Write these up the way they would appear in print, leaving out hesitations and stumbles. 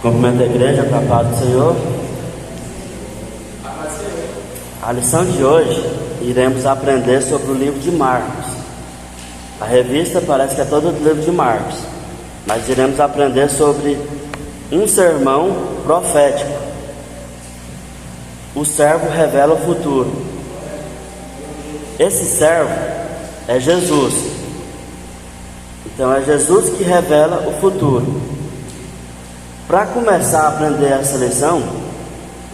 Cumprimento a igreja com a paz do Senhor. A lição de hoje iremos aprender sobre o livro de Marcos. A revista parece que é todo o livro de Marcos, mas iremos aprender sobre um sermão profético. O servo revela o futuro. Esse servo é Jesus. Então é Jesus que revela o futuro. Para começar a aprender essa lição,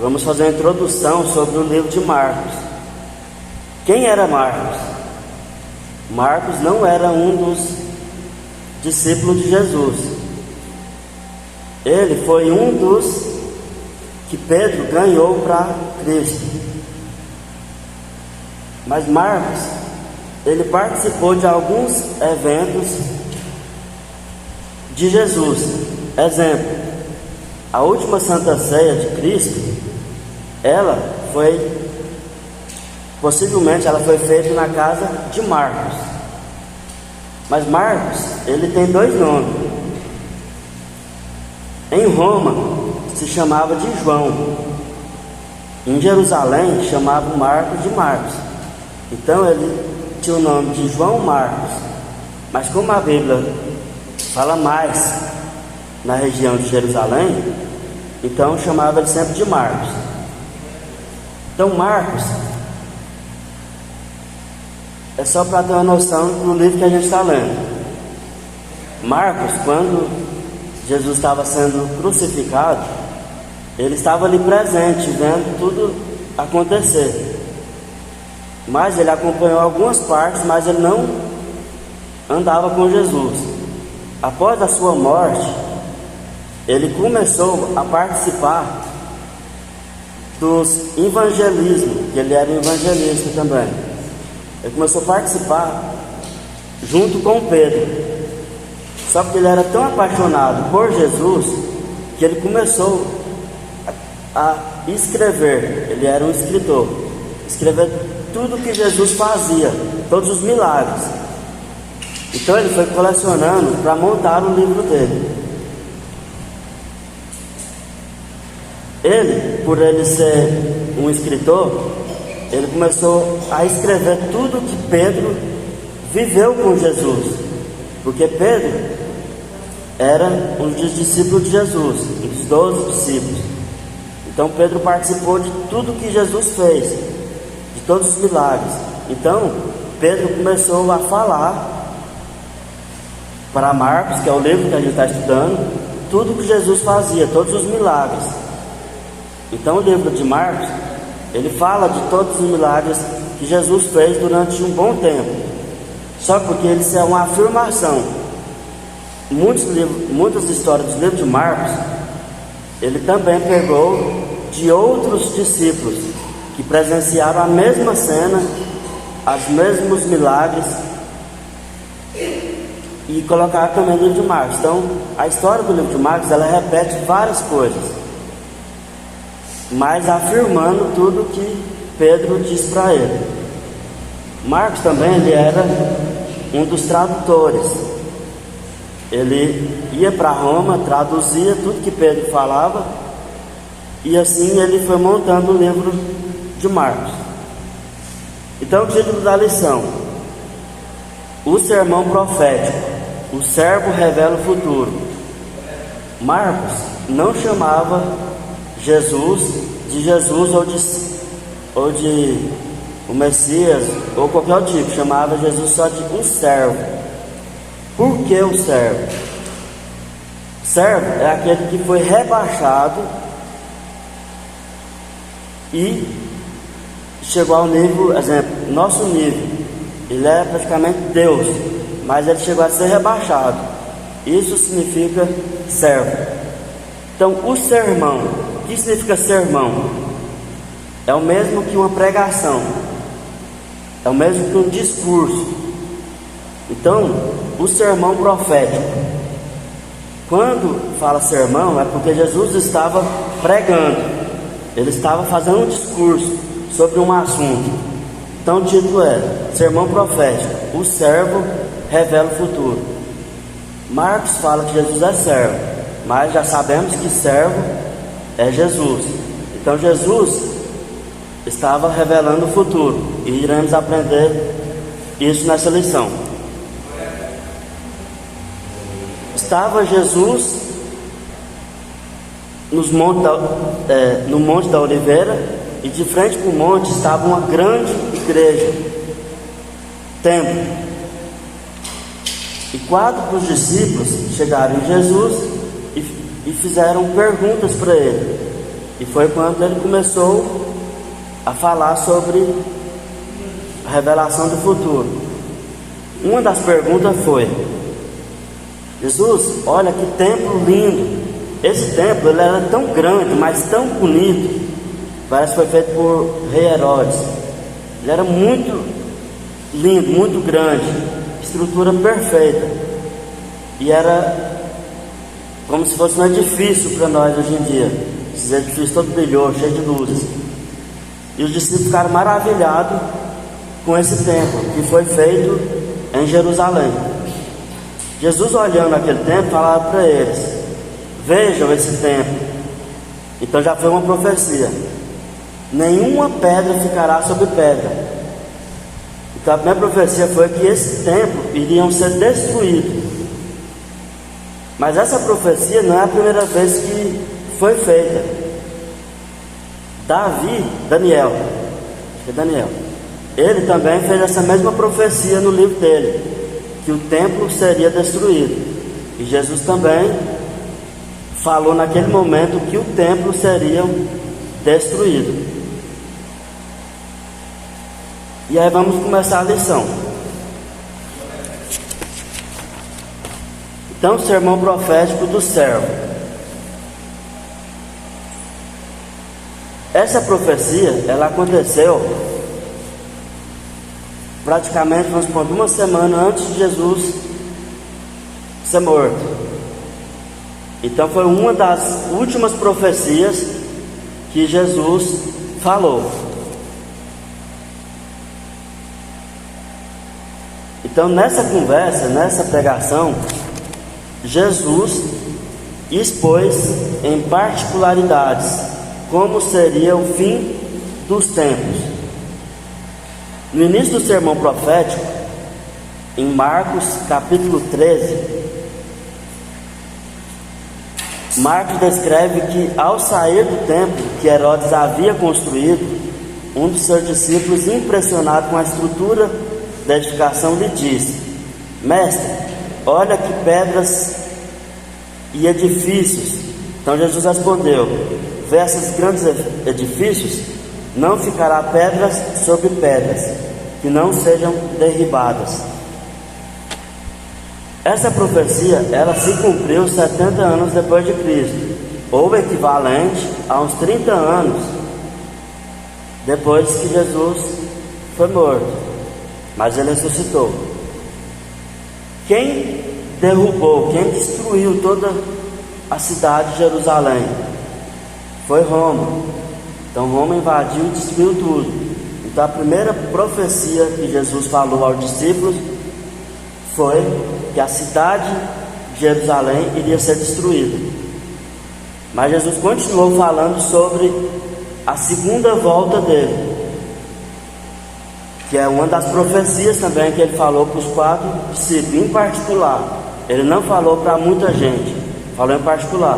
vamos fazer uma introdução sobre o livro de Marcos. Quem era Marcos? Marcos não era um dos discípulos de Jesus. Ele foi um dos que Pedro ganhou para Cristo. Mas Marcos, ele participou de alguns eventos de Jesus. Exemplo, a última Santa Ceia de Cristo, possivelmente ela foi feita na casa de Marcos. Mas Marcos, ele tem dois nomes. Em Roma se chamava de João. Em Jerusalém chamava Marcos de Marcos. Então ele tinha o nome de João Marcos. Mas como a Bíblia fala mais na região de Jerusalém, então chamava ele sempre de Marcos. Então Marcos é só para ter uma noção do livro que a gente está lendo. Marcos, quando Jesus estava sendo crucificado, ele estava ali presente, vendo tudo acontecer. Mas ele acompanhou algumas partes, mas ele não andava com Jesus. Após a sua morte, ele começou a participar dos evangelismos, que ele era um evangelista também. Ele começou a participar junto com Pedro. Só que ele era tão apaixonado por Jesus que ele começou a escrever. Ele era um escritor, escrever tudo que Jesus fazia, todos os milagres. Então ele foi colecionando para montar o livro dele. Ele, por ele ser um escritor, ele começou a escrever tudo que Pedro viveu com Jesus. Porque Pedro era um dos discípulos de Jesus, um dos 12 discípulos. Então Pedro participou de tudo que Jesus fez, de todos os milagres. Então Pedro começou a falar para Marcos, que é o livro que a gente está estudando, tudo que Jesus fazia, todos os milagres. Então o livro de Marcos, ele fala de todos os milagres que Jesus fez durante um bom tempo. Só porque isso é uma afirmação. Muitas histórias dos livros de Marcos, ele também pegou de outros discípulos que presenciaram a mesma cena, os mesmos milagres, e colocaram também no livro de Marcos. Então a história do livro de Marcos, ela repete várias coisas, mas afirmando tudo que Pedro disse para ele. Marcos também, ele era um dos tradutores. Ele ia para Roma, traduzia tudo que Pedro falava, e assim ele foi montando o livro de Marcos. Então o título da lição: o sermão profético, o servo revela o futuro. Marcos não chamava Jesus ou de o Messias ou qualquer outro tipo, chamava Jesus só de um servo. Por que o servo? Servo é aquele que foi rebaixado e chegou ao nível, exemplo, nosso nível. Ele é praticamente Deus, mas ele chegou a ser rebaixado. Isso significa servo. Então o sermão, o que significa sermão? É o mesmo que uma pregação, é o mesmo que um discurso. Então, o sermão profético, quando fala sermão, é porque Jesus estava pregando, ele estava fazendo um discurso sobre um assunto. Então o título é sermão profético, o servo revela o futuro. Marcos fala que Jesus é servo. mas já sabemos que servo é Jesus. Então Jesus estava revelando o futuro, e iremos aprender isso nessa lição. Estava Jesus no Monte da Oliveira, e de frente para o monte estava uma grande igreja, templo. E 4 dos discípulos chegaram em Jesus e fizeram perguntas para ele. E foi quando ele começou a falar sobre a revelação do futuro. Uma das perguntas foi: Jesus, olha que templo lindo. Esse templo ele era tão grande, mas tão bonito. Parece que foi feito por rei Herodes. Ele era muito lindo, muito grande, estrutura perfeita. E era como se fosse um edifício para nós hoje em dia. Esses edifícios todo brilhoso, cheio de luzes. E os discípulos ficaram maravilhados com esse templo que foi feito em Jerusalém. Jesus, olhando aquele templo, falava para eles: vejam esse templo. Então já foi uma profecia: nenhuma pedra ficará sobre pedra. Então a primeira profecia foi que esse templo iria ser destruído. Mas essa profecia não é a primeira vez que foi feita. Daniel, ele também fez essa mesma profecia no livro dele, que o templo seria destruído. E Jesus também falou naquele momento que o templo seria destruído. E aí vamos começar a lição. Então, o sermão profético do servo. Essa profecia, ela aconteceu praticamente, vamos supor, uma semana antes de Jesus ser morto. Então foi uma das últimas profecias que Jesus falou. Então nessa conversa, nessa pregação, Jesus expôs em particularidades como seria o fim dos tempos. No início do sermão profético, em Marcos capítulo 13, Marcos descreve que ao sair do templo que Herodes havia construído, um dos seus discípulos, impressionado com a estrutura da edificação, lhe disse: mestre, olha que pedras e edifícios. Então Jesus respondeu: vê esses grandes edifícios, não ficará pedras sobre pedras, que não sejam derribadas. Essa profecia, ela se cumpriu 70 anos depois de Cristo, ou equivalente a uns 30 anos depois que Jesus foi morto, mas ele ressuscitou. Quem derrubou, quem destruiu toda a cidade de Jerusalém foi Roma. Então Roma invadiu e destruiu tudo. Então a primeira profecia que Jesus falou aos discípulos foi que a cidade de Jerusalém iria ser destruída. Mas Jesus continuou falando sobre a segunda volta dele, que é uma das profecias também que ele falou para os 4 discípulos em particular. Ele não falou para muita gente, falou em particular.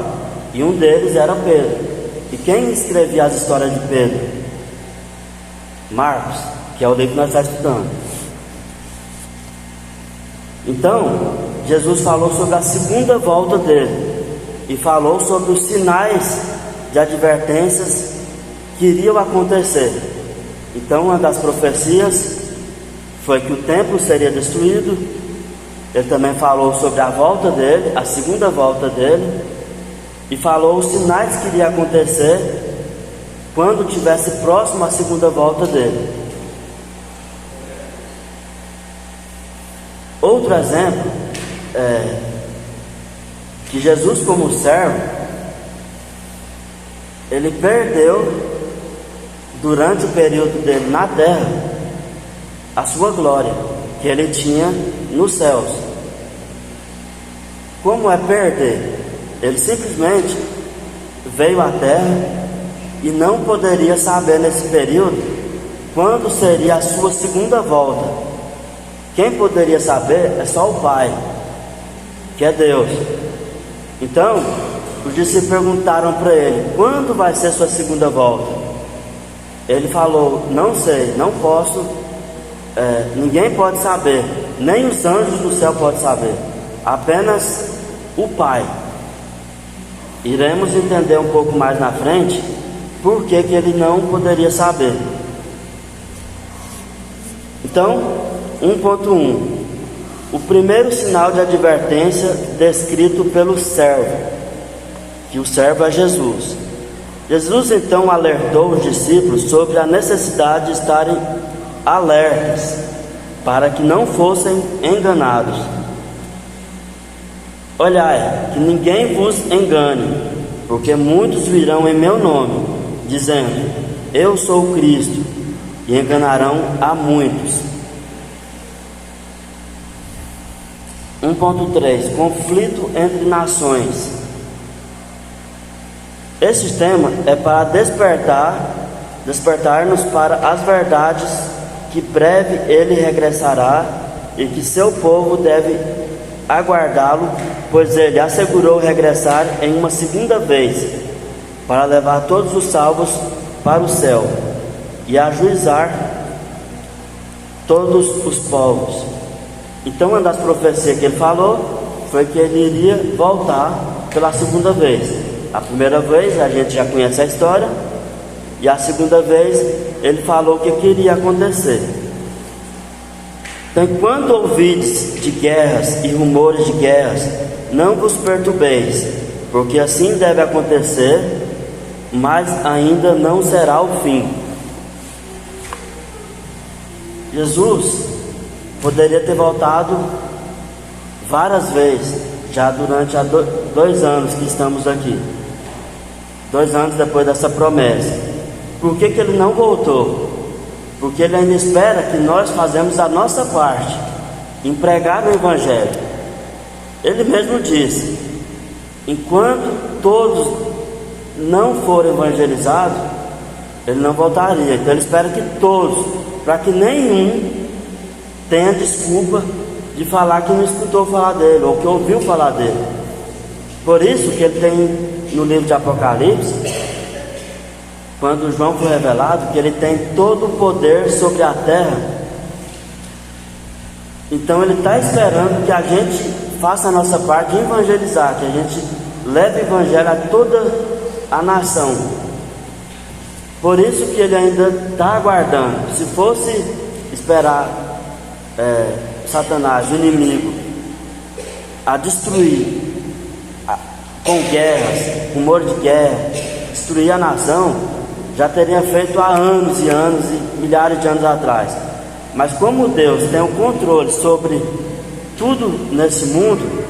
E um deles era Pedro. E quem escrevia as histórias de Pedro? Marcos, que é o livro que nós estamos estudando. Então, Jesus falou sobre a segunda volta dele, e falou sobre os sinais de advertências que iriam acontecer. Então, uma das profecias foi que o templo seria destruído. Ele também falou sobre a volta dele, a segunda volta dele, e falou os sinais que iriam acontecer quando estivesse próximo à segunda volta dele. Outro exemplo é que Jesus, como servo, ele perdeu durante o período dele na terra a sua glória que ele tinha nos céus. Como é perder? Ele simplesmente veio à terra e não poderia saber nesse período quando seria a sua segunda volta. Quem poderia saber é só o Pai, que é Deus. Então, os discípulos perguntaram para ele: quando vai ser sua segunda volta? Ele falou: não sei, não posso, ninguém pode saber, nem os anjos do céu podem saber, apenas o Pai. Iremos entender um pouco mais na frente por que ele não poderia saber. Então, 1.1: o primeiro sinal de advertência descrito pelo servo, que o servo é Jesus. Jesus então alertou os discípulos sobre a necessidade de estarem alertas, para que não fossem enganados. Olhai, que ninguém vos engane, porque muitos virão em meu nome, dizendo: eu sou o Cristo, e enganarão a muitos. 1.3: conflito entre nações. Este tema é para despertar-nos para as verdades que breve ele regressará e que seu povo deve aguardá-lo, pois ele assegurou regressar em uma segunda vez para levar todos os salvos para o céu e ajuizar todos os povos. Então, uma das profecias que ele falou foi que ele iria voltar pela segunda vez. A primeira vez a gente já conhece a história, e a segunda vez ele falou o que iria acontecer. Então, quando ouvides de guerras e rumores de guerras, não vos perturbeis, porque assim deve acontecer, mas ainda não será o fim. Jesus poderia ter voltado várias vezes, já durante 2 anos que estamos aqui, 2 anos depois dessa promessa. Por que ele não voltou? Porque ele ainda espera que nós fazemos a nossa parte em pregar o Evangelho. Ele mesmo disse: enquanto todos não forem evangelizados, ele não voltaria. Então ele espera que todos, para que nenhum tenha desculpa de falar que não escutou falar dele, ou que ouviu falar dele. Por isso que ele tem no livro de Apocalipse, quando João foi revelado, que ele tem todo o poder sobre a terra. Então ele está esperando que a gente faça a nossa parte de evangelizar, que a gente leve o evangelho a toda a nação. Por isso que ele ainda está aguardando. Se fosse esperar Satanás, o inimigo, a destruir com guerras, rumor de guerra, destruir a nação, já teria feito há anos e anos e milhares de anos atrás. Mas como Deus tem o controle sobre tudo nesse mundo,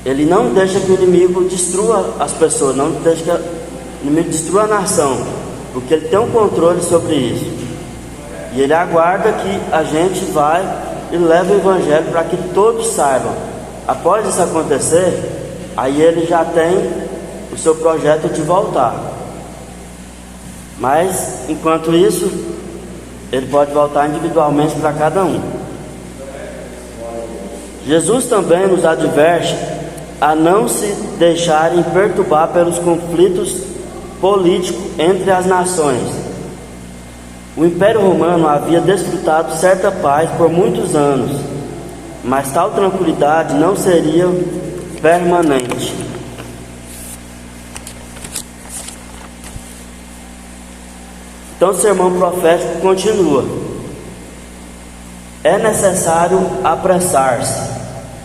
Ele não deixa que o inimigo destrua as pessoas, não deixa que o inimigo destrua a nação, porque Ele tem o controle sobre isso. E Ele aguarda que a gente vai e leve o Evangelho para que todos saibam. Após isso acontecer, aí Ele já tem o seu projeto de voltar. Mas, enquanto isso, Ele pode voltar individualmente para cada um. Jesus também nos adverte a não se deixarem perturbar pelos conflitos políticos entre as nações. O Império Romano havia desfrutado certa paz por muitos anos, mas tal tranquilidade não seria permanente. Então o sermão profético continua: é necessário apressar-se.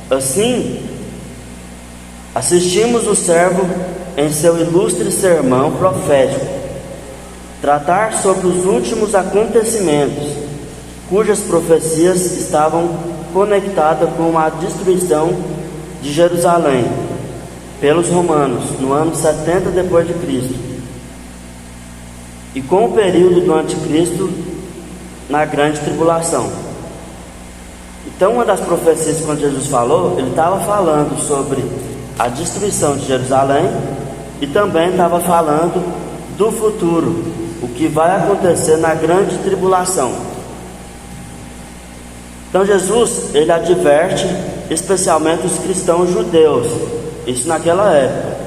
Assim, assistimos o servo em seu ilustre sermão profético tratar sobre os últimos acontecimentos, cujas profecias estavam conectadas com a destruição de Jerusalém pelos romanos no ano 70 depois de Cristo, e com o período do anticristo na grande tribulação. Então, uma das profecias, quando Jesus falou, ele estava falando sobre a destruição de Jerusalém e também estava falando do futuro, o que vai acontecer na grande tribulação. Então Jesus, ele adverte especialmente os cristãos judeus, isso naquela época,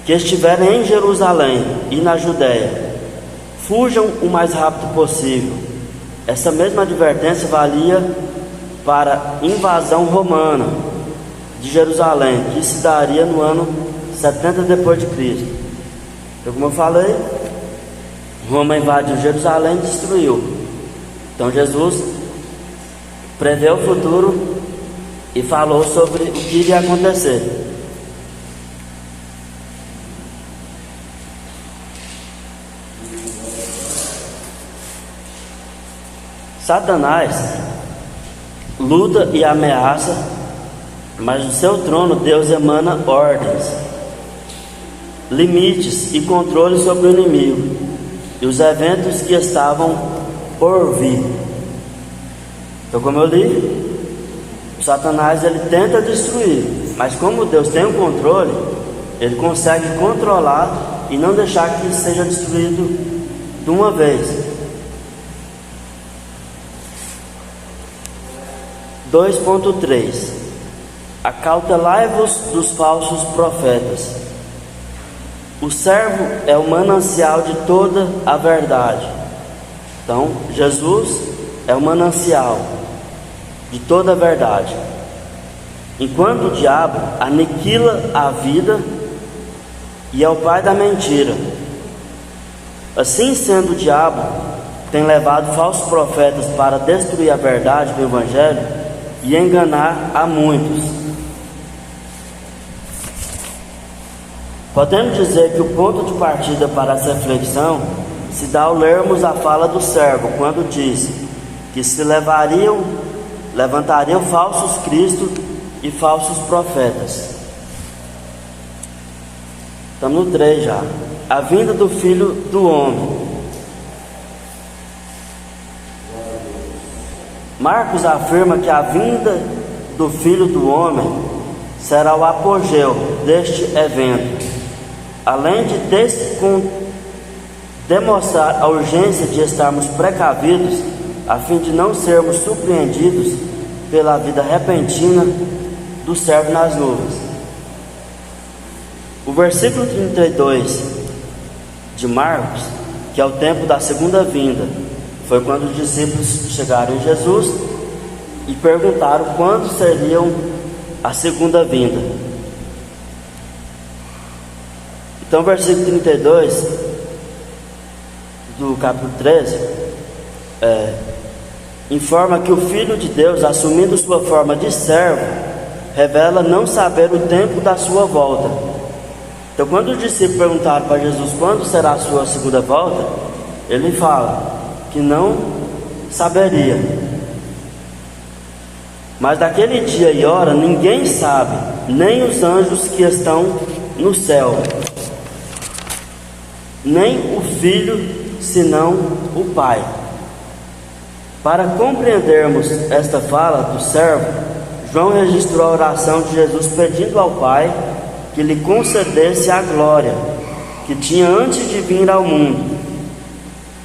que estiverem em Jerusalém e na Judéia, fujam o mais rápido possível. Essa mesma advertência valia para a invasão romana de Jerusalém, que se daria no ano 70 depois de Cristo. Então, como eu falei, Roma invadiu Jerusalém e destruiu. Então Jesus prevê o futuro e falou sobre o que iria acontecer. Satanás luta e ameaça, mas do seu trono Deus emana ordens, limites e controle sobre o inimigo e os eventos que estavam por vir. Então, como eu li, o Satanás ele tenta destruir, mas como Deus tem o controle, ele consegue controlar e não deixar que seja destruído de uma vez. 2.3 Acautelai-vos dos falsos profetas. O servo é o manancial de toda a verdade. Então, Jesus é o manancial de toda a verdade. Enquanto o diabo aniquila a vida e é o pai da mentira. Assim sendo, o diabo tem levado falsos profetas para destruir a verdade do Evangelho e enganar a muitos. Podemos dizer que o ponto de partida para essa reflexão se dá ao lermos a fala do servo, quando diz que se levantariam falsos cristos e falsos profetas. Estamos no 3 já. A vinda do Filho do Homem. Marcos afirma que a vinda do Filho do Homem será o apogeu deste evento, além de demonstrar a urgência de estarmos precavidos, a fim de não sermos surpreendidos pela vida repentina do servo nas nuvens. O versículo 32 de Marcos, que é o tempo da segunda vinda, foi quando os discípulos chegaram em Jesus e perguntaram quando seriam a segunda vinda. Então, o versículo 32 do capítulo 13 informa que o Filho de Deus, assumindo sua forma de servo, revela não saber o tempo da sua volta. Então, quando os discípulos perguntaram para Jesus quando será a sua segunda volta, ele fala que não saberia. Mas daquele dia e hora ninguém sabe, nem os anjos que estão no céu, nem o Filho, senão o Pai. Para compreendermos esta fala do servo, João registrou a oração de Jesus pedindo ao Pai que lhe concedesse a glória que tinha antes de vir ao mundo,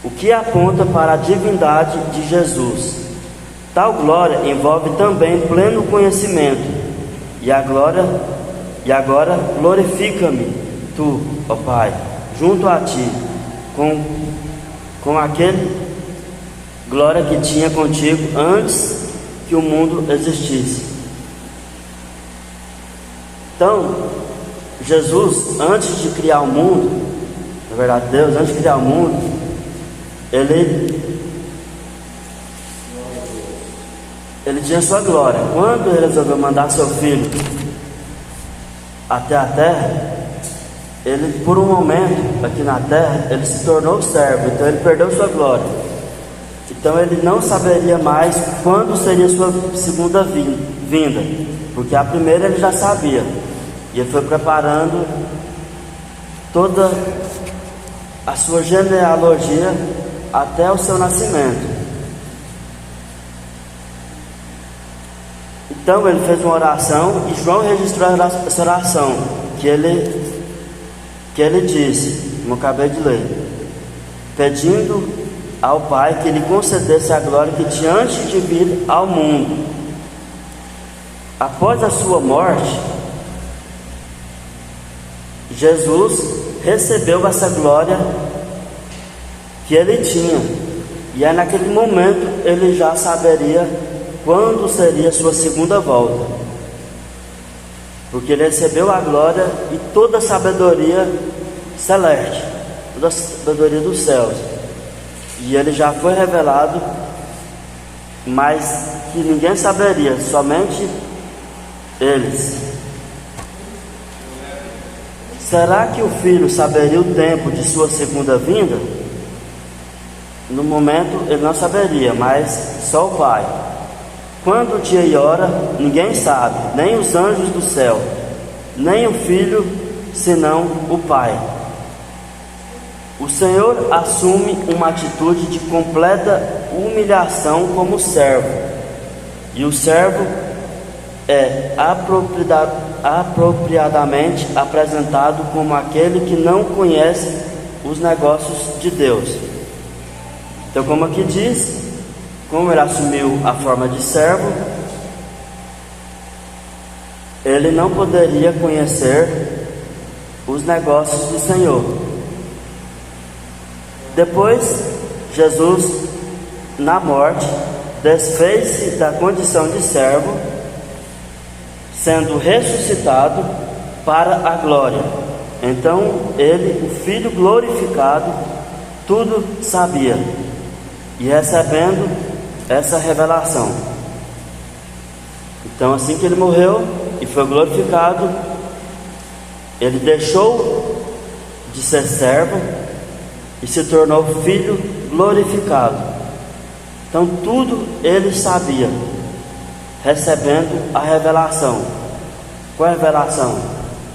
o que aponta para a divindade de Jesus. Tal glória envolve também pleno conhecimento. E agora glorifica-me tu, ó Pai, junto a ti, com aquele glória que tinha contigo antes que o mundo existisse. Então, Jesus, antes de criar o mundo, na verdade Deus, antes de criar o mundo, Ele tinha sua glória. Quando ele resolveu mandar seu filho até a terra, ele, por um momento aqui na terra, ele se tornou servo, então ele perdeu sua glória. Então ele não saberia mais quando seria sua segunda vinda, porque a primeira ele já sabia, e ele foi preparando toda a sua genealogia até o seu nascimento. Então ele fez uma oração e João registrou essa oração que ele disse, como eu acabei de ler, pedindo ao Pai que lhe concedesse a glória que tinha antes de vir ao mundo. Após a sua morte, Jesus recebeu essa glória que ele tinha, e é naquele momento ele já saberia quando seria a sua segunda volta, porque ele recebeu a glória e toda a sabedoria celeste, toda a sabedoria dos céus, e ele já foi revelado, mas que ninguém saberia, somente eles. Será que o Filho saberia o tempo de sua segunda vinda? No momento ele não saberia, mas só o Pai. Quando o dia e hora, ninguém sabe, nem os anjos do céu, nem o Filho, senão o Pai. O Senhor assume uma atitude de completa humilhação como servo, e o servo é apropriadamente apresentado como aquele que não conhece os negócios de Deus. Então, como aqui diz, como ele assumiu a forma de servo, ele não poderia conhecer os negócios do Senhor. Depois, Jesus, na morte, desfez-se da condição de servo, sendo ressuscitado para a glória. Então ele, o Filho glorificado, tudo sabia, e recebendo essa revelação. Então, assim que ele morreu e foi glorificado, ele deixou de ser servo e se tornou Filho glorificado. Então tudo ele sabia, recebendo a revelação. Qual é a revelação?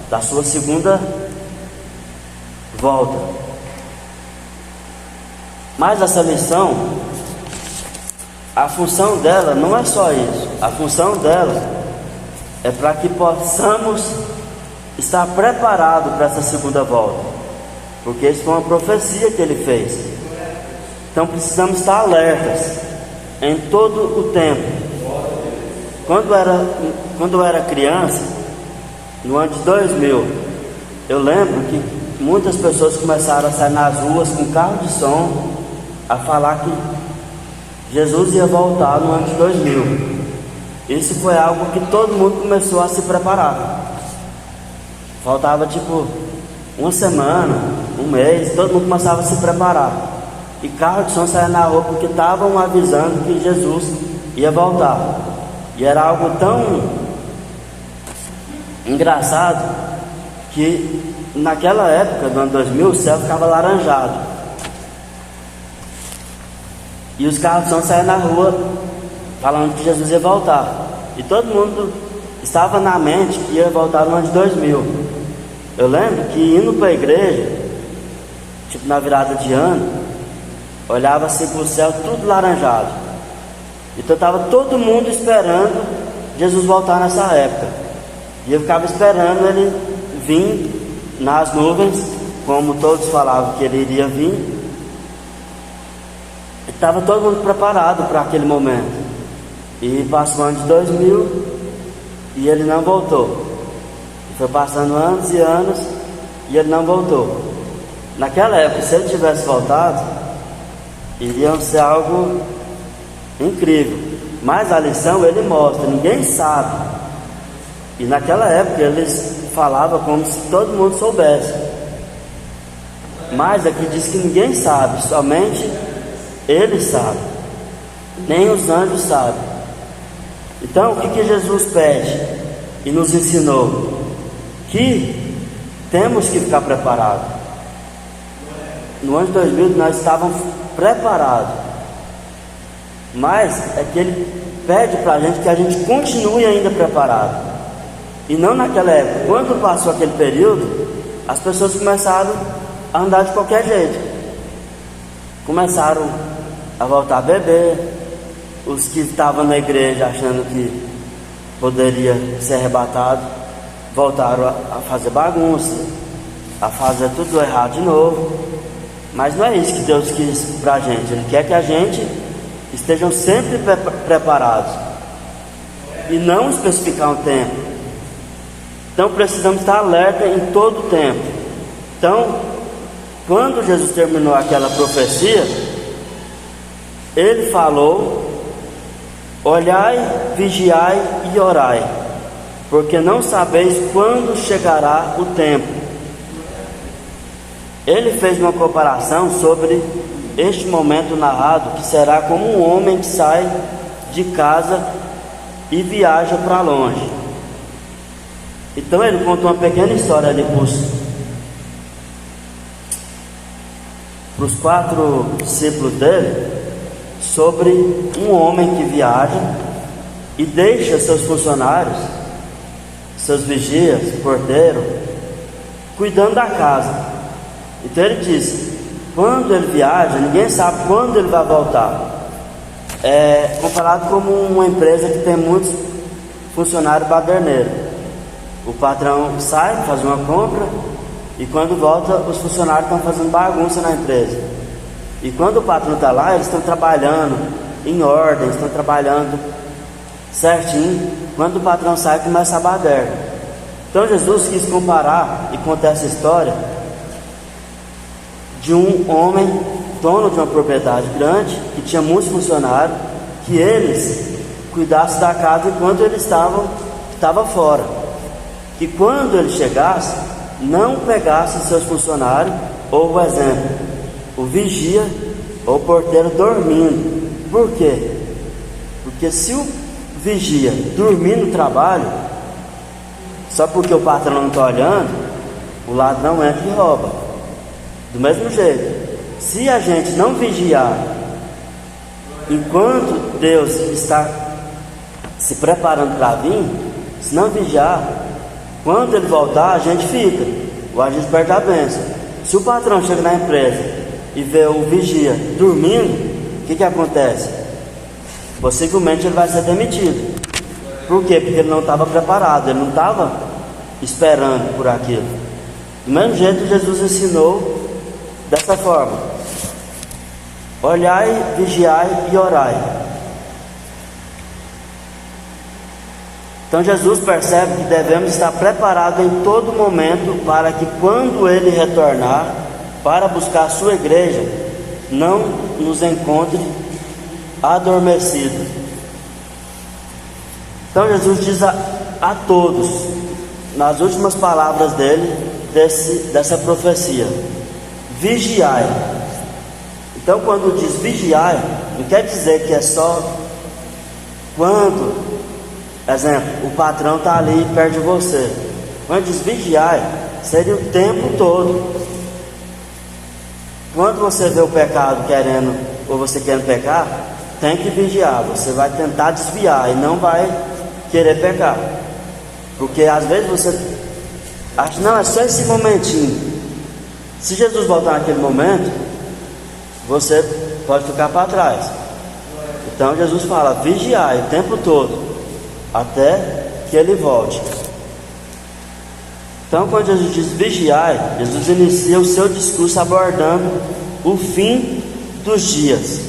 Da sua segunda volta. Mas essa missão, a função dela não é só isso. A função dela é para que possamos estar preparados para essa segunda volta, porque isso foi uma profecia que ele fez. Então precisamos estar alertas em todo o tempo. Quando eu era criança, no ano de 2000, eu lembro que muitas pessoas começaram a sair nas ruas com carro de som a falar que Jesus ia voltar no ano de 2000. Isso foi algo que todo mundo começou a se preparar. Faltava tipo uma semana, um mês, todo mundo começava a se preparar. E carro de som saía na rua porque estavam avisando que Jesus ia voltar. E era algo tão engraçado que naquela época, do ano 2000, o céu ficava laranjado. E os carros de som saíam na rua falando que Jesus ia voltar. E todo mundo estava na mente que ia voltar no ano de 2000. Eu lembro que indo para a igreja, tipo na virada de ano, olhava assim para o céu tudo laranjado. Então estava todo mundo esperando Jesus voltar nessa época. E eu ficava esperando ele vir nas nuvens, como todos falavam que ele iria vir. Estava todo mundo preparado para aquele momento. E passou o ano de 2000 e ele não voltou. E foi passando anos e anos e ele não voltou. Naquela época, se ele tivesse voltado, iria ser algo incrível. Mas a lição ele mostra, ninguém sabe. E naquela época eles falavam como se todo mundo soubesse. Mas aqui diz que ninguém sabe, somente ele sabe. Nem os anjos sabem. Então o que Jesus pede e nos ensinou? Que temos que ficar preparados. No ano de 2000 nós estávamos preparados. Mas é que ele pede para a gente que a gente continue ainda preparado. E não naquela época. Quando passou aquele período, as pessoas começaram a andar de qualquer jeito. Começaram a voltar a beber. Os que estavam na igreja achando que poderia ser arrebatado, voltaram a fazer bagunça, a fazer tudo errado de novo. Mas não é isso que Deus quis para a gente. Ele quer que a gente estejam sempre preparados e não especificar um tempo. Então precisamos estar alerta em todo o tempo. Então, quando Jesus terminou aquela profecia, ele falou: olhai, vigiai e orai, porque não sabeis quando chegará o tempo. Ele fez uma comparação sobre este momento narrado, que será como um homem que sai de casa e viaja para longe. Então ele contou uma pequena história ali para os 4 discípulos dele, sobre um homem que viaja e deixa seus funcionários, seus vigias, porteiro, cuidando da casa. Então ele disse: quando ele viaja, ninguém sabe quando ele vai voltar. É comparado como uma empresa que tem muitos funcionários baderneiros. O patrão sai, faz uma compra, e quando volta, os funcionários estão fazendo bagunça na empresa. E quando o patrão está lá, eles estão trabalhando em ordem, estão trabalhando certinho. Quando o patrão sai, começa a baderna. Então Jesus quis comparar e contar essa história de um homem, dono de uma propriedade grande, que tinha muitos funcionários, que eles cuidassem da casa enquanto ele estava fora. Que quando ele chegasse, não pegasse seus funcionários, ou por exemplo, o vigia ou o porteiro dormindo. Por quê? Porque se o vigia dormir no trabalho, só porque o patrão não está olhando, o ladrão entra e rouba. Do mesmo jeito, se a gente não vigiar enquanto Deus está se preparando para vir, se não vigiar, quando ele voltar, a gente fica, ou a gente perde a bênção. Se o patrão chega na empresa e vê o vigia dormindo, o que acontece? Possivelmente ele vai ser demitido. Por quê? Porque ele não estava preparado, ele não estava esperando por aquilo. Do mesmo jeito, Jesus ensinou dessa forma: olhai, vigiai e orai. Então Jesus percebe que devemos estar preparados em todo momento, para que quando Ele retornar para buscar a sua igreja, não nos encontre adormecidos. Então Jesus diz a todos, nas últimas palavras dele, dessa profecia: vigiai. Então quando diz vigiai, não quer dizer que é só quando, exemplo, o patrão está ali perto de você. Quando diz vigiai, seria o tempo todo. Quando você vê o pecado querendo, ou você querendo pecar, tem que vigiar. Você vai tentar desviar e não vai querer pecar, porque às vezes você acha, não, é só esse momentinho. Se Jesus voltar naquele momento, você pode ficar para trás. Então Jesus fala: vigiai o tempo todo, até que Ele volte. Então quando Jesus diz vigiai, Jesus inicia o seu discurso abordando o fim dos dias,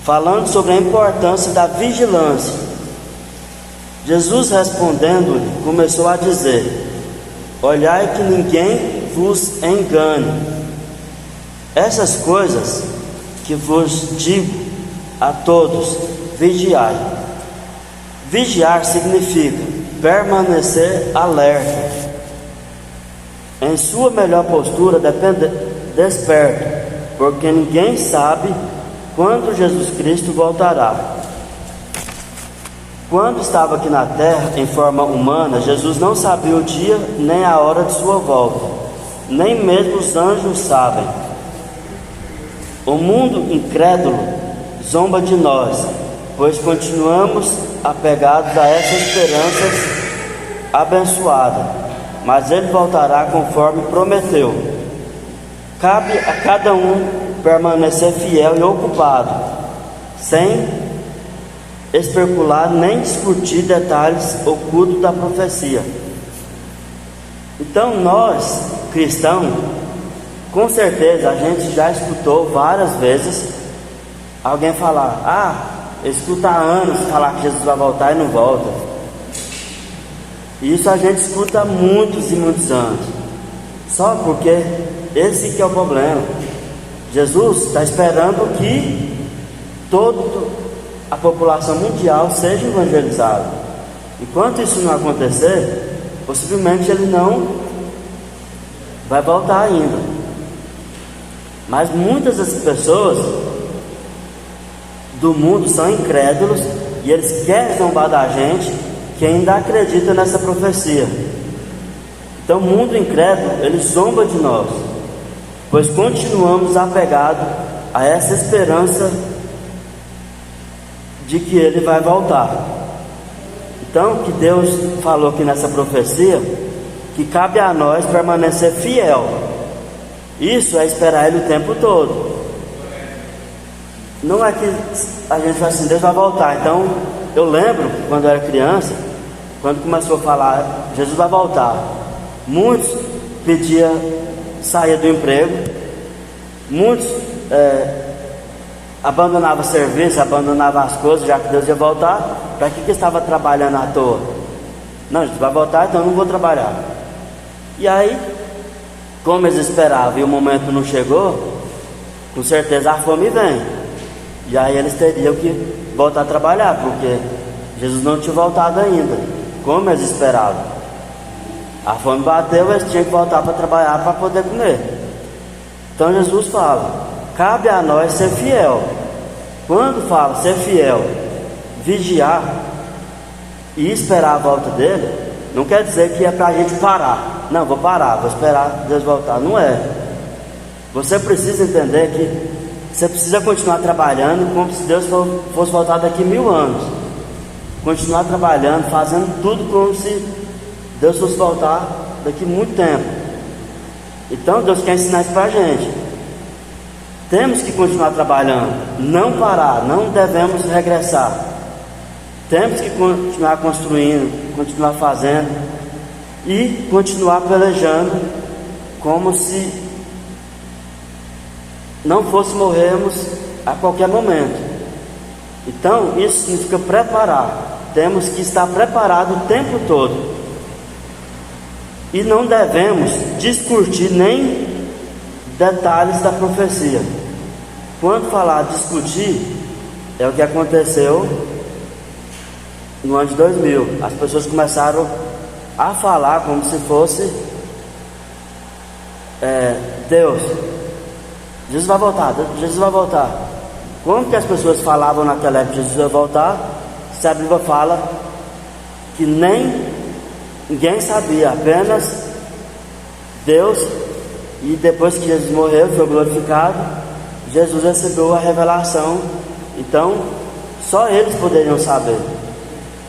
falando sobre a importância da vigilância. Jesus, respondendo-lhe, começou a dizer: olhai que ninguém vos engane. Essas coisas que vos digo a todos, vigiai. Vigiar significa permanecer alerta, em sua melhor postura, desperto, porque ninguém sabe quando Jesus Cristo voltará. Quando estava aqui na terra em forma humana, Jesus não sabia o dia nem a hora de sua volta, nem mesmo os anjos sabem. O mundo incrédulo zomba de nós, pois continuamos apegados a essa esperança abençoada, mas Ele voltará conforme prometeu. Cabe a cada um permanecer fiel e ocupado, sem especular nem discutir detalhes ocultos da profecia. Então nós, cristãos, com certeza a gente já escutou várias vezes alguém falar: escuta há anos falar que Jesus vai voltar e não volta. Isso a gente escuta há muitos e muitos anos. Só porque esse que é o problema. Jesus está esperando que toda a população mundial seja evangelizada. Enquanto isso não acontecer, possivelmente ele não vai voltar ainda. Mas muitas das pessoas do mundo são incrédulos e eles querem zombar da gente que ainda acredita nessa profecia. Então o mundo incrédulo, ele zomba de nós, pois continuamos apegados a essa esperança de que ele vai voltar. Então, que Deus falou aqui nessa profecia, que cabe a nós permanecer fiel. Isso é esperar ele o tempo todo. Não é que a gente vai assim, Deus vai voltar. Então, eu lembro quando eu era criança, quando começou a falar Jesus vai voltar, muitos pediam sair do emprego, muitos abandonavam o serviço, abandonavam as coisas, já que Deus ia voltar. Para que estava trabalhando à toa? Não, Jesus vai voltar, então eu não vou trabalhar. E aí, como eles esperavam e o momento não chegou, com certeza a fome vem. E aí eles teriam que voltar a trabalhar, porque Jesus não tinha voltado ainda, como eles esperavam. A fome bateu, eles tinham que voltar para trabalhar para poder comer. Então Jesus fala: cabe a nós ser fiel. Quando fala ser fiel, vigiar e esperar a volta dele, não quer dizer que é para a gente parar. Não, vou parar, vou esperar Deus voltar. Não é. Você precisa entender que você precisa continuar trabalhando como se Deus fosse voltar daqui 1000 anos. Continuar trabalhando, fazendo tudo como se Deus fosse voltar daqui muito tempo. Então Deus quer ensinar isso para a gente. Temos que continuar trabalhando, não parar, não devemos regressar. Temos que continuar construindo, continuar fazendo e continuar pelejando como se não fosse morrermos a qualquer momento. Então isso significa preparar. Temos que estar preparados o tempo todo. E não devemos discutir nem detalhes da profecia. Quando falar discutir, é o que aconteceu no ano de 2000. As pessoas começaram a falar como se fosse Deus, Jesus vai voltar, Jesus vai voltar. Como que as pessoas falavam naquela época Jesus vai voltar? Se a Bíblia fala que ninguém sabia, apenas Deus. E depois que Jesus morreu, foi glorificado, Jesus recebeu a revelação. Então só eles poderiam saber.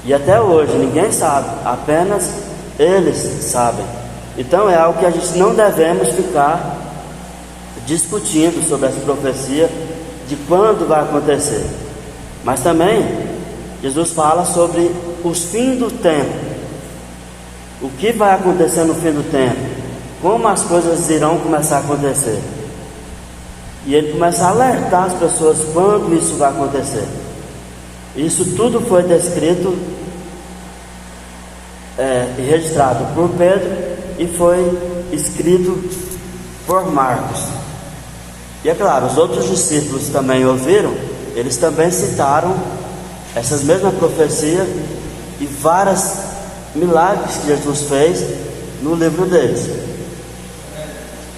E até hoje ninguém sabe, apenas eles sabem. Então é algo que a gente não devemos ficar discutindo sobre essa profecia de quando vai acontecer. Mas também Jesus fala sobre os fins do tempo. O que vai acontecer no fim do tempo? Como as coisas irão começar a acontecer? E ele começa a alertar as pessoas quando isso vai acontecer. Isso tudo foi descrito e registrado por Pedro e foi escrito por Marcos. E é claro, os outros discípulos também ouviram, eles também citaram essas mesmas profecias e vários milagres que Jesus fez no livro deles.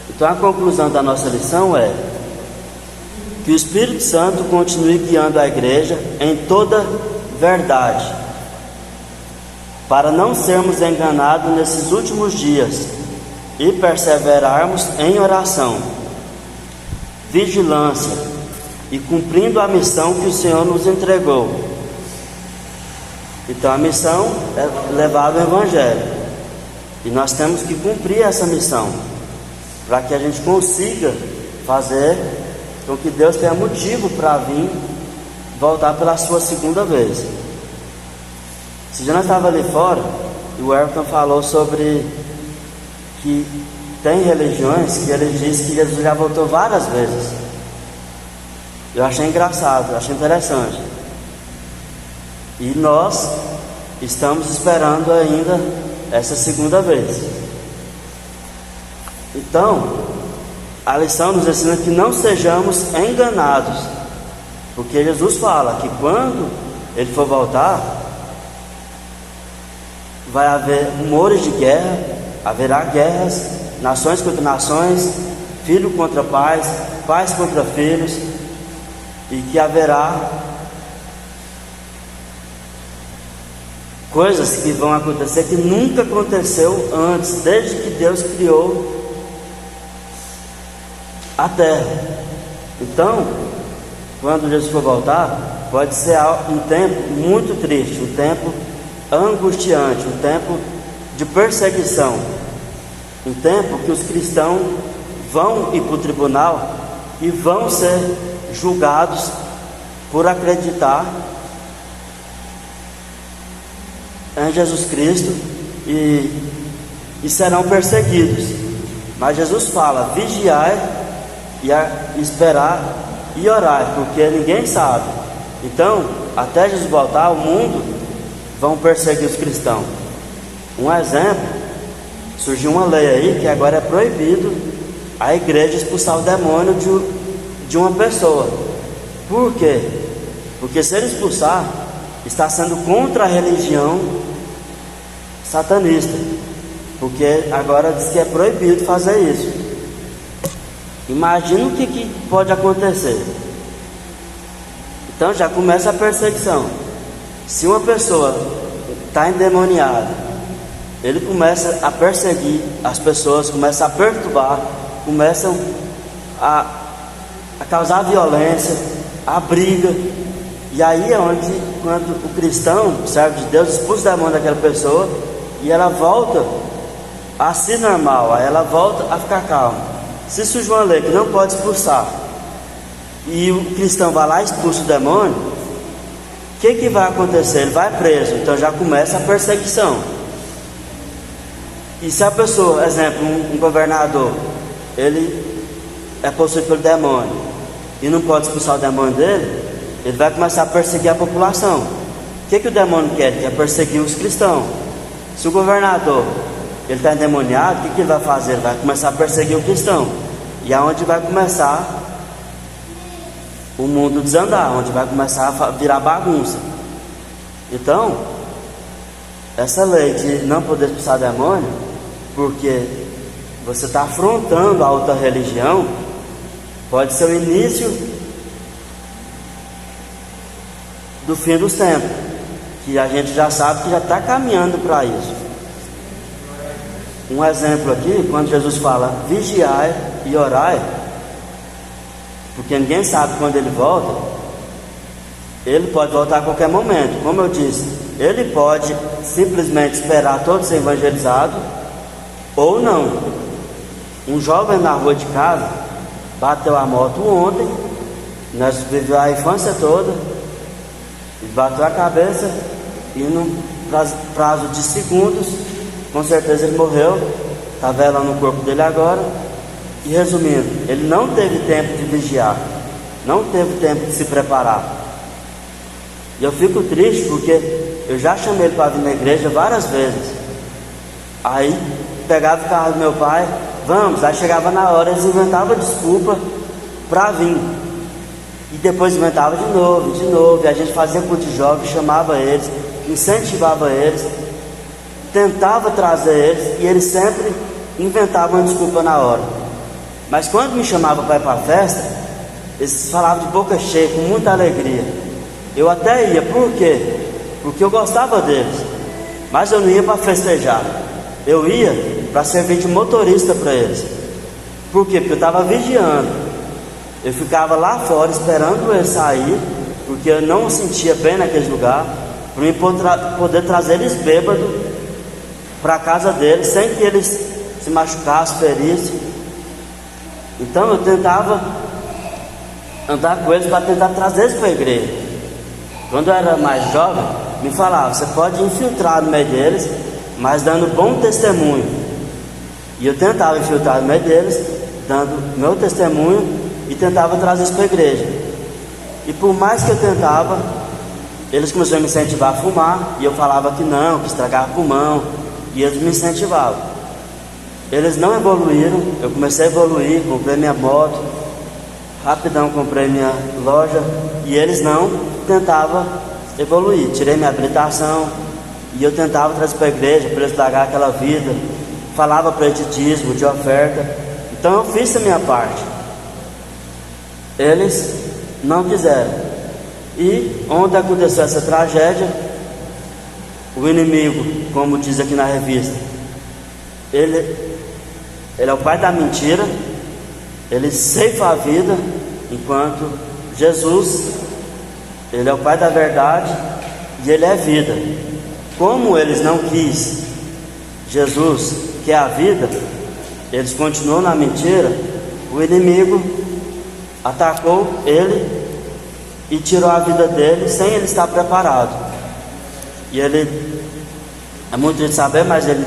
Então a conclusão da nossa lição é que o Espírito Santo continue guiando a igreja em toda verdade, para não sermos enganados nesses últimos dias e perseverarmos em oração, vigilância e cumprindo a missão que o Senhor nos entregou. Então a missão é levar o Evangelho, e nós temos que cumprir essa missão para que a gente consiga fazer com que Deus tenha motivo para vir voltar pela sua segunda vez. Esse dia nós estávamos ali fora e o Everton falou sobre que tem religiões que eles dizem que Jesus já voltou várias vezes. Eu achei engraçado, achei interessante. E nós estamos esperando ainda essa segunda vez. Então, a lição nos ensina que não sejamos enganados, porque Jesus fala que quando Ele for voltar, vai haver rumores de guerra, haverá guerras, nações contra nações, filho contra pais, pais contra filhos, e que haverá coisas que vão acontecer que nunca aconteceu antes, desde que Deus criou a terra. Então, quando Jesus for voltar, pode ser um tempo muito triste, um tempo angustiante, um tempo de perseguição, um tempo que os cristãos vão ir para o tribunal e vão ser julgados por acreditar em Jesus Cristo e serão perseguidos. Mas Jesus fala: vigiai e esperar e orar, porque ninguém sabe. Então, até Jesus voltar, o mundo vão perseguir os cristãos. Um exemplo, surgiu uma lei aí que agora é proibido a igreja expulsar o demônio de uma pessoa. Por quê? Porque se ele expulsar, está sendo contra a religião satanista, porque agora diz que é proibido fazer isso. Imagina o que pode acontecer. Então já começa a perseguição. Se uma pessoa está endemoniada, ele começa a perseguir as pessoas, começa a perturbar, começam a causar violência, a briga. E aí é onde, quando o cristão, o servo de Deus, expulsa o demônio daquela pessoa, e ela volta a ser normal, aí ela volta a ficar calma. Se surge uma lei que não pode expulsar, e o cristão vai lá e expulsa o demônio, o que vai acontecer? Ele vai preso. Então já começa a perseguição. E se a pessoa, exemplo, um governador, ele é possuído pelo demônio e não pode expulsar o demônio dele, ele vai começar a perseguir a população. O que o demônio quer? Ele quer perseguir os cristãos. Se o governador ele está endemoniado, o que ele vai fazer? Ele vai começar a perseguir o cristão. E é onde vai começar o mundo desandar, onde vai começar a virar bagunça. Então, essa lei de não poder expulsar demônio, porque você está afrontando a outra religião, pode ser o início do fim dos tempos, que a gente já sabe que já está caminhando para isso. Um exemplo aqui, quando Jesus fala vigiai e orai, porque ninguém sabe quando ele volta. Ele pode voltar a qualquer momento. Como eu disse, ele pode simplesmente esperar todos serem evangelizados, ou não. Um jovem na rua de casa bateu a moto ontem, nós vivemos a infância toda, e bateu a cabeça, e num prazo de segundos, com certeza ele morreu. Está velando o corpo dele agora. E resumindo, ele não teve tempo de vigiar, não teve tempo de se preparar. E eu fico triste porque eu já chamei ele para vir na igreja várias vezes. Aí pegava o carro do meu pai, vamos, aí chegava na hora, eles inventavam desculpa para vir. E depois inventava de novo, e a gente fazia culto de jovens, chamava eles, incentivava eles, tentava trazer eles, e eles sempre inventavam uma desculpa na hora. Mas quando me chamavam para ir para a festa, eles falavam de boca cheia, com muita alegria. Eu até ia, por quê? Porque eu gostava deles, mas eu não ia para festejar. Eu ia para servir de motorista para eles. Por quê? Porque eu estava vigiando. Eu ficava lá fora esperando eles sair, porque eu não me sentia bem naquele lugar, para mim poder trazer eles bêbados para a casa deles, sem que eles se machucassem, ferissem. Então eu tentava andar com eles para tentar trazer eles para a igreja. quando eu era mais jovem, me falava: você pode infiltrar no meio deles, mas dando bom testemunho. E eu tentava infiltrar no meio deles, dando meu testemunho, e tentava trazer isso para a igreja. E por mais que eu tentava, eles começaram a me incentivar a fumar, e eu falava que não, que estragava pulmão, e eles me incentivavam. Eles não evoluíram, eu comecei a evoluir, comprei minha moto, rapidão comprei minha loja, e eles não tentavam evoluir. Tirei minha habilitação, e eu tentava trazer para a igreja, para eles largar aquela vida, falava para eles de dízimo, de oferta. Então eu fiz a minha parte. Eles não quiseram. E onde aconteceu essa tragédia, o inimigo, como diz aqui na revista, ele é o pai da mentira, ele ceifa a vida, enquanto Jesus, ele é o pai da verdade e ele é vida. Como eles não quis Jesus, que é a vida, eles continuam na mentira, o inimigo atacou ele e tirou a vida dele sem ele estar preparado. E ele, é muito difícil saber, mas ele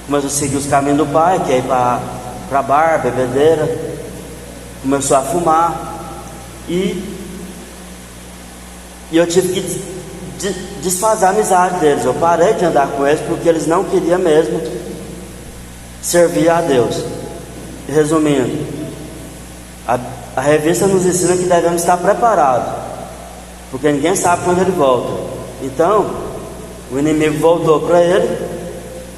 começou a seguir os caminhos do pai, que é ir para bar, bebedeira, começou a fumar, e eu tive que desfazer a amizade deles. Eu parei de andar com eles porque eles não queriam mesmo servir a Deus. Resumindo, a revista nos ensina que devemos estar preparados, porque ninguém sabe quando ele volta. Então, o inimigo voltou para ele,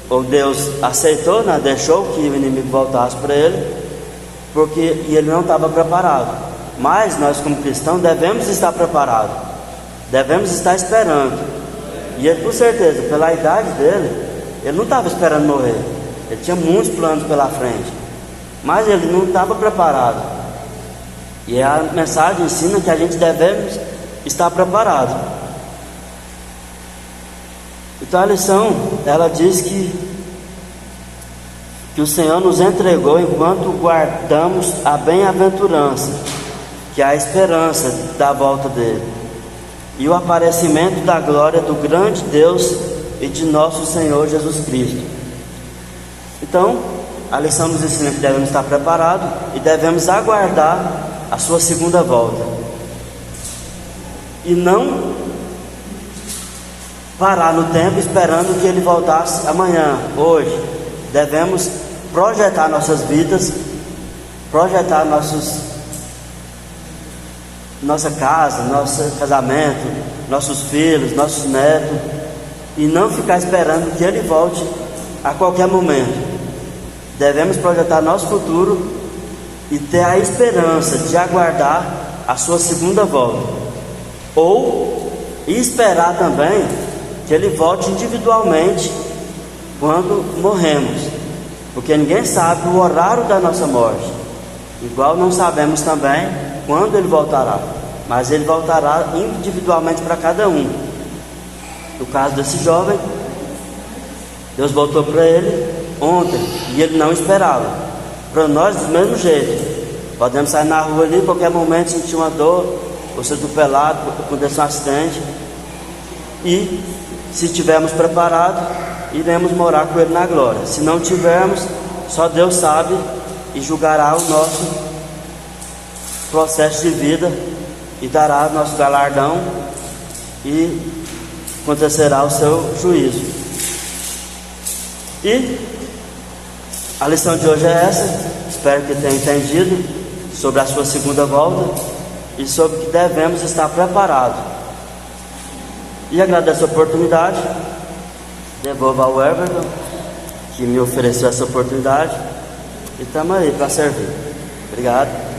ou Deus aceitou, né? Deixou que o inimigo voltasse para ele, porque ele não estava preparado. Mas nós, como cristãos, devemos estar preparados, devemos estar esperando. E ele, com certeza, pela idade dele, ele não estava esperando morrer, ele tinha muitos planos pela frente, mas ele não estava preparado. E a mensagem ensina que a gente devemos estar preparado. Então a lição, ela diz que o Senhor nos entregou enquanto guardamos a bem-aventurança, que é a esperança da volta dele, e o aparecimento da glória do grande Deus e de nosso Senhor Jesus Cristo. Então a lição nos ensina que devemos estar preparados e devemos aguardar a sua segunda volta, e não parar no tempo esperando que ele voltasse amanhã, hoje. Devemos projetar nossas vidas, projetar nossa casa, nosso casamento, nossos filhos, nossos netos, e não ficar esperando que ele volte a qualquer momento. Devemos projetar nosso futuro e ter a esperança de aguardar a sua segunda volta, ou esperar também que ele volte individualmente quando morremos, porque ninguém sabe o horário da nossa morte, igual não sabemos também quando ele voltará, mas ele voltará individualmente para cada um. No caso desse jovem, Deus voltou para ele ontem e ele não esperava. Para nós, do mesmo jeito, podemos sair na rua ali, qualquer momento sentir uma dor, ou ser atropelado, acontecer um acidente, e se estivermos preparados, iremos morar com ele na glória. Se não tivermos, só Deus sabe e julgará o nosso processo de vida e dará nosso galardão e acontecerá o seu juízo. E a lição de hoje é essa. Espero que tenha entendido sobre a sua segunda volta e sobre que devemos estar preparados. E agradeço a oportunidade, devolvo ao Everton, que me ofereceu essa oportunidade, e estamos aí para servir. Obrigado.